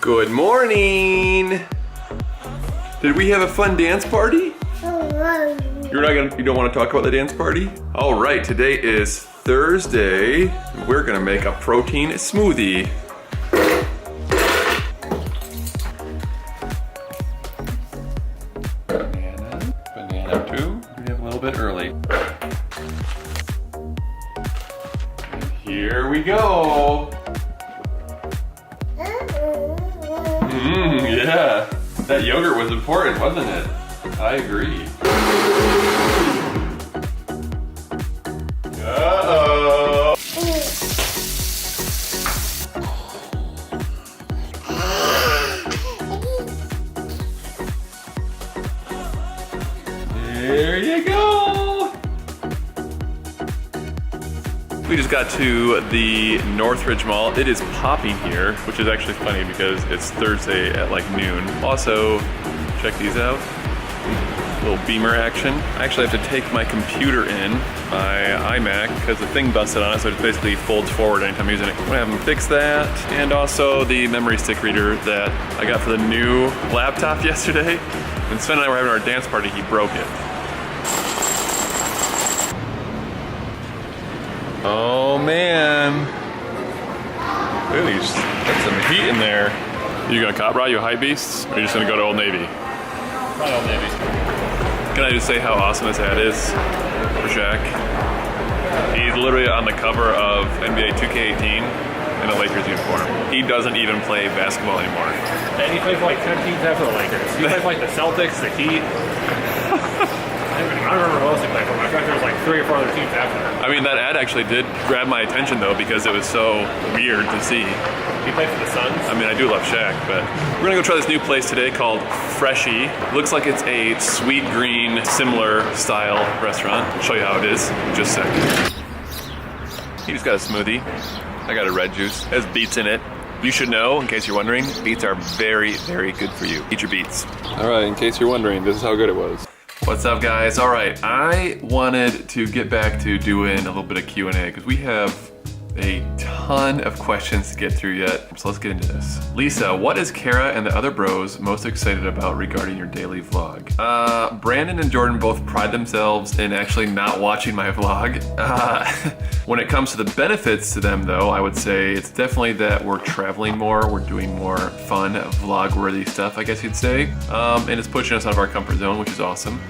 Good morning. Did we have a fun dance party? You don't want to talk about the dance party? All right, today is Thursday. We're gonna make a protein smoothie. Banana too. We have a little bit early. And here we go. Yeah. That yogurt was important, wasn't it? I agree. Uh-oh. There you go. We just got to the Northridge Mall. It is popping here, which is actually funny because it's Thursday at like noon. Also, check these out. Little beamer action. I actually have to take my computer in, my iMac, because the thing busted on it, so it basically folds forward anytime I'm using it. I'm gonna have them fix that. And also the memory stick reader that I got for the new laptop yesterday. When Sven and I were having our dance party, he broke it. Oh man. Look at these, got some heat in there. You gonna cop ride, you hype beasts? Or are you just gonna go to Old Navy? Probably Old Navy. Can I just say how awesome this hat is for Shaq? He's literally on the cover of NBA 2K18 in a Lakers uniform. He doesn't even play basketball anymore. And he played for like 10 teams after the Lakers. He played for like the Celtics, the Heat. I don't remember who else he played for. I feel like there was like 3 or 4 other teams after that. I mean, that ad actually did grab my attention though because it was so weird to see. He played for the Suns. I mean, I do love Shaq, but we're gonna go try this new place today called Freshie. Looks like it's a sweet green, similar style restaurant. I'll show you how it is in just a second. He just got a smoothie. I got a red juice. It has beets in it. You should know, in case you're wondering, beets are very, very good for you. Eat your beets. All right, in case you're wondering, this is how good it was. What's up, guys? All right, I wanted to get back to doing a little bit of Q&A because we have a ton of questions to get through yet, so let's get into this. Lisa, what is Kara and the other bros most excited about regarding your daily vlog? Brandon and Jordan both pride themselves in actually not watching my vlog. When it comes to the benefits to them though, I would say it's definitely that we're traveling more, we're doing more fun vlog-worthy stuff, I guess you'd say. And it's pushing us out of our comfort zone, which is awesome.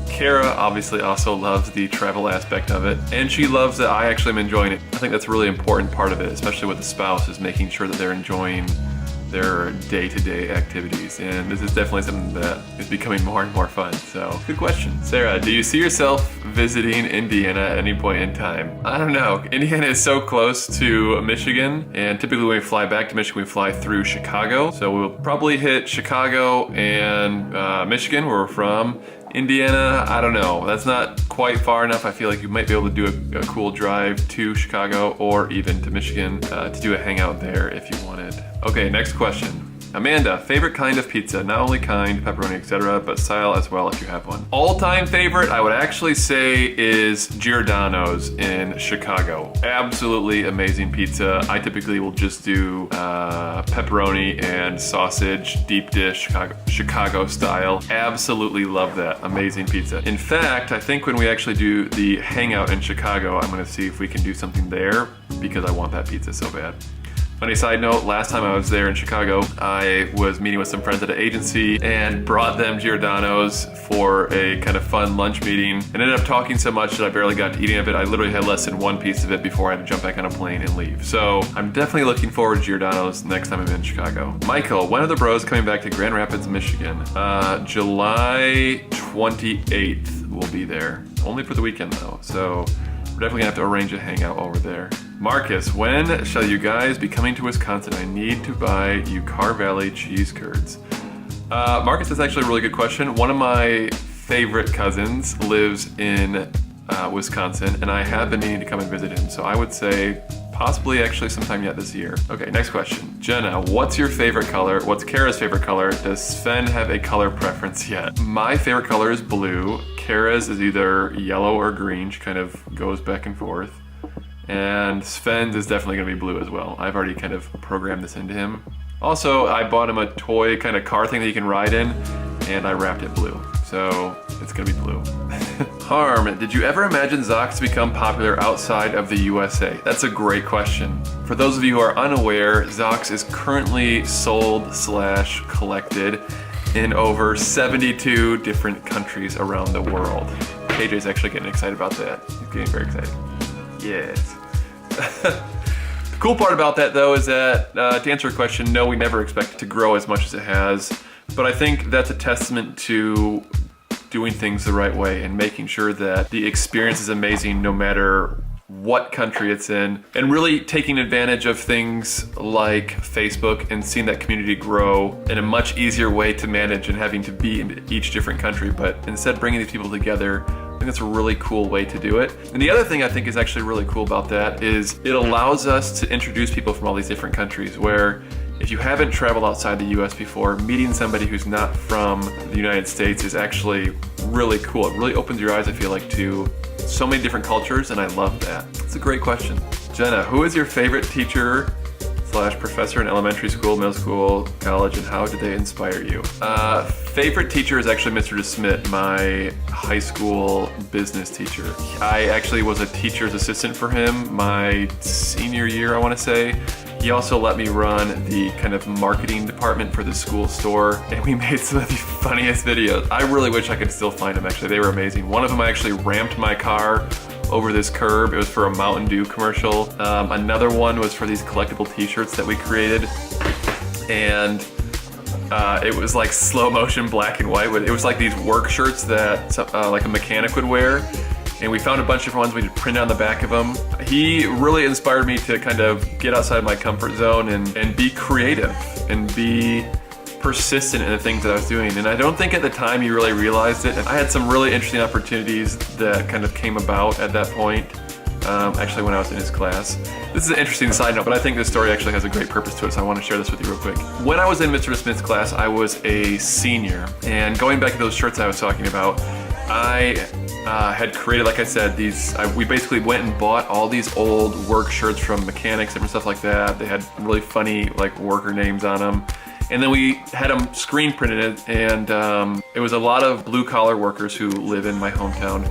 Kara obviously also loves the travel aspect of it, and she loves that I actually am enjoying it. I think that's a really important part of it, especially with the spouse, is making sure that they're enjoying their day-to-day activities, and this is definitely something that is becoming more and more fun. So, good question. Sarah, do you see yourself visiting Indiana at any point in time? I don't know. Indiana is so close to Michigan, and typically when we fly back to Michigan, we fly through Chicago. So we'll probably hit Chicago and Michigan, where we're from. Indiana, I don't know. That's not quite far enough. I feel like you might be able to do a cool drive to Chicago or even to Michigan to do a hangout there if you wanted. Okay, next question. Amanda, favorite kind of pizza? Not only kind, pepperoni, etc., but style as well if you have one. All-time favorite, I would actually say, is Giordano's in Chicago. Absolutely amazing pizza. I typically will just do pepperoni and sausage, deep dish, Chicago style. Absolutely love that. Amazing pizza. In fact, I think when we actually do the hangout in Chicago, I'm gonna see if we can do something there because I want that pizza so bad. Funny side note, last time I was there in Chicago, I was meeting with some friends at an agency and brought them Giordano's for a kind of fun lunch meeting and ended up talking so much that I barely got to eating of it. I literally had less than one piece of it before I had to jump back on a plane and leave. So I'm definitely looking forward to Giordano's next time I'm in Chicago. Michael, when are the bros coming back to Grand Rapids, Michigan? July 28th we'll be there. Only for the weekend though, so we're definitely gonna have to arrange a hangout over there. Marcus, when shall you guys be coming to Wisconsin? I need to buy you Car Valley cheese curds. Marcus, that's actually a really good question. One of my favorite cousins lives in Wisconsin, and I have been meaning to come and visit him. So I would say possibly actually sometime yet this year. Okay, next question. Jenna, what's your favorite color? What's Kara's favorite color? Does Sven have a color preference yet? My favorite color is blue. Kara's is either yellow or green. She kind of goes back and forth. And Sven's is definitely gonna be blue as well. I've already kind of programmed this into him. Also, I bought him a toy kind of car thing that he can ride in, and I wrapped it blue. So it's gonna be blue. Harm, did you ever imagine Zox to become popular outside of the USA? That's a great question. For those of you who are unaware, Zox is currently sold/collected in over 72 different countries around the world. KJ's actually getting excited about that. He's getting very excited. Yes. The cool part about that though is that, to answer your question, no, we never expect it to grow as much as it has. But I think that's a testament to doing things the right way and making sure that the experience is amazing no matter what country it's in, and really taking advantage of things like Facebook and seeing that community grow in a much easier way to manage and having to be in each different country, but instead bringing these people together. I think that's a really cool way to do it. And the other thing I think is actually really cool about that is it allows us to introduce people from all these different countries, where if you haven't traveled outside the US before, meeting somebody who's not from the United States is actually really cool. It really opens your eyes, I feel like, to so many different cultures, and I love that. It's a great question. Jenna, who is your favorite teacher/professor in elementary school, middle school, college, and how did they inspire you? Favorite teacher is actually Mr. DeSmit, my high school business teacher. I actually was a teacher's assistant for him my senior year, I want to say. He also let me run the kind of marketing department for the school store, and we made some of the funniest videos. I really wish I could still find them, actually. They were amazing. One of them, I actually ramped my car over this curb. It was for a Mountain Dew commercial. Another one was for these collectible t-shirts that we created, and it was like slow motion black and white. It was like these work shirts that like a mechanic would wear. And we found a bunch of ones we could print on the back of them. He really inspired me to kind of get outside my comfort zone and be creative and be persistent in the things that I was doing. And I don't think at the time he really realized it. I had some really interesting opportunities that kind of came about at that point, actually when I was in his class. This is an interesting side note, but I think this story actually has a great purpose to it, so I want to share this with you real quick. When I was in Mr. Smith's class, I was a senior, and going back to those shirts I was talking about, I had created, like I said, we basically went and bought all these old work shirts from mechanics and stuff like that. They had really funny like worker names on them. And then we had them screen printed, and it was a lot of blue collar workers who live in my hometown.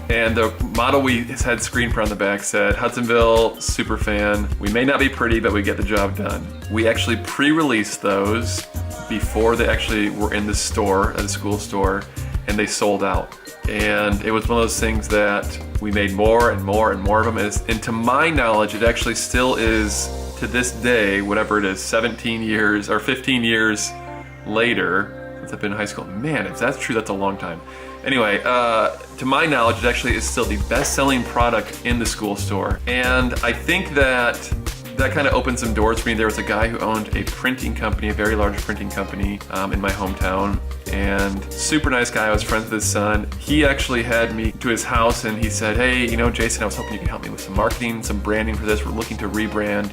And the motto we had screen print on the back said, Hudsonville Superfan, we may not be pretty, but we get the job done. We actually pre-released those before they actually were in the store, at the school store, and they sold out. And it was one of those things that we made more and more and more of them. And to my knowledge, it actually still is, to this day, whatever it is, 17 years or 15 years later, since I've been in high school. Man, if that's true, that's a long time. Anyway, to my knowledge, it actually is still the best-selling product in the school store. And I think that kind of opened some doors for me. There was a guy who owned a printing company, a very large printing company in my hometown, and super nice guy. I was friends with his son. He actually had me to his house, and he said, hey, Jason, I was hoping you could help me with some marketing, some branding for this. We're looking to rebrand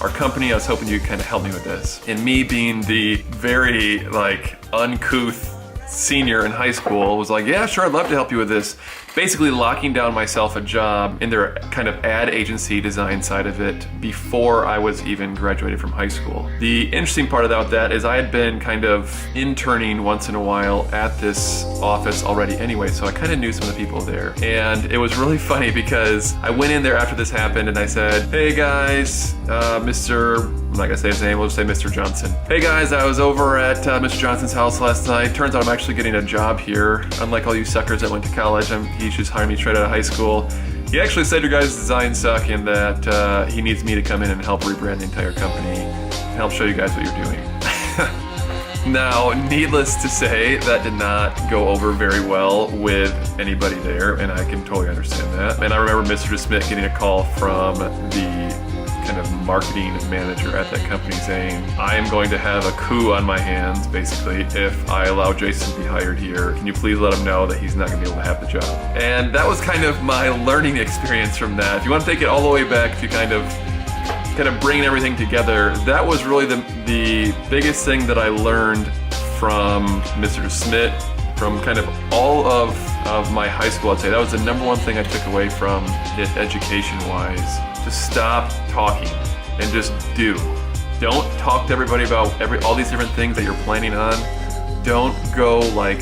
our company. I was hoping you could kind of help me with this. And me being the very uncouth senior in high school was like, yeah, sure, I'd love to help you with this. Basically locking down myself a job in their kind of ad agency design side of it before I was even graduated from high school. The interesting part about that is I had been kind of interning once in a while at this office already anyway, so I kind of knew some of the people there. And it was really funny because I went in there after this happened and I said, hey guys, I'm not gonna say his name, we'll just say Mr. Johnson. Hey guys, I was over at Mr. Johnson's house last night. Turns out I'm actually getting a job here. Unlike all you suckers that went to college, he just hired me straight out of high school. He actually said your guys' designs suck and that he needs me to come in and help rebrand the entire company and help show you guys what you're doing. Now, needless to say, that did not go over very well with anybody there, and I can totally understand that. And I remember Mr. Smith getting a call from the kind of marketing manager at that company saying, I am going to have a coup on my hands, basically, if I allow Jason to be hired here. Can you please let him know that he's not gonna be able to have the job? And that was kind of my learning experience from that. If you want to take it all the way back, if you kind of bringing everything together, that was really the biggest thing that I learned from Mr. Smith, from kind of all of my high school. I'd say that was the number one thing I took away from it education-wise. To stop talking and just do. Don't talk to everybody about all these different things that you're planning on. Don't go like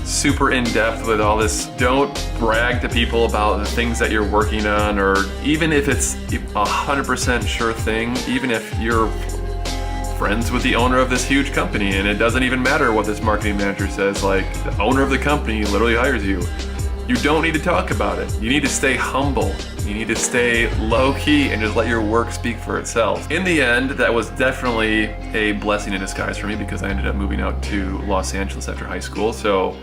super in depth with all this. Don't brag to people about the things that you're working on, or even if it's 100% sure thing, even if you're friends with the owner of this huge company and it doesn't even matter what this marketing manager says, like the owner of the company literally hires you. You don't need to talk about it. You need to stay humble. You need to stay low key and just let your work speak for itself. In the end, that was definitely a blessing in disguise for me because I ended up moving out to Los Angeles after high school. So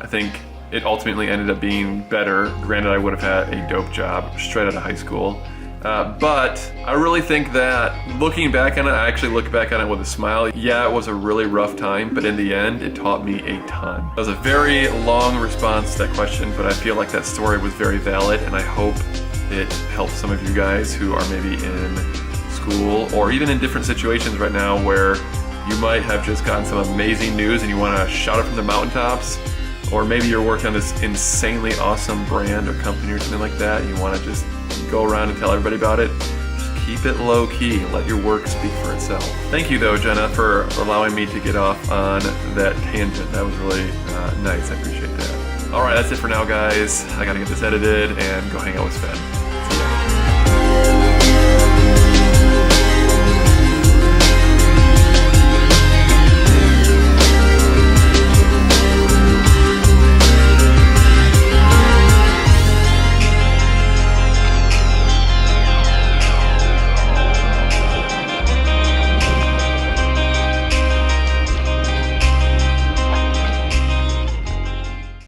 I think it ultimately ended up being better. Granted, I would have had a dope job straight out of high school. But I really think that looking back on it, I actually look back on it with a smile. Yeah, it was a really rough time, but in the end, it taught me a ton. That was a very long response to that question, but I feel like that story was very valid, and I hope it helps some of you guys who are maybe in school or even in different situations right now where you might have just gotten some amazing news and you want to shout it from the mountaintops. Or maybe you're working on this insanely awesome brand or company or something like that, and you want to just go around and tell everybody about it. Just keep it low key. Let your work speak for itself. Thank you though, Jenna, for allowing me to get off on that tangent. That was really nice. I appreciate that. All right, that's it for now, guys. I gotta get this edited and go hang out with Sven.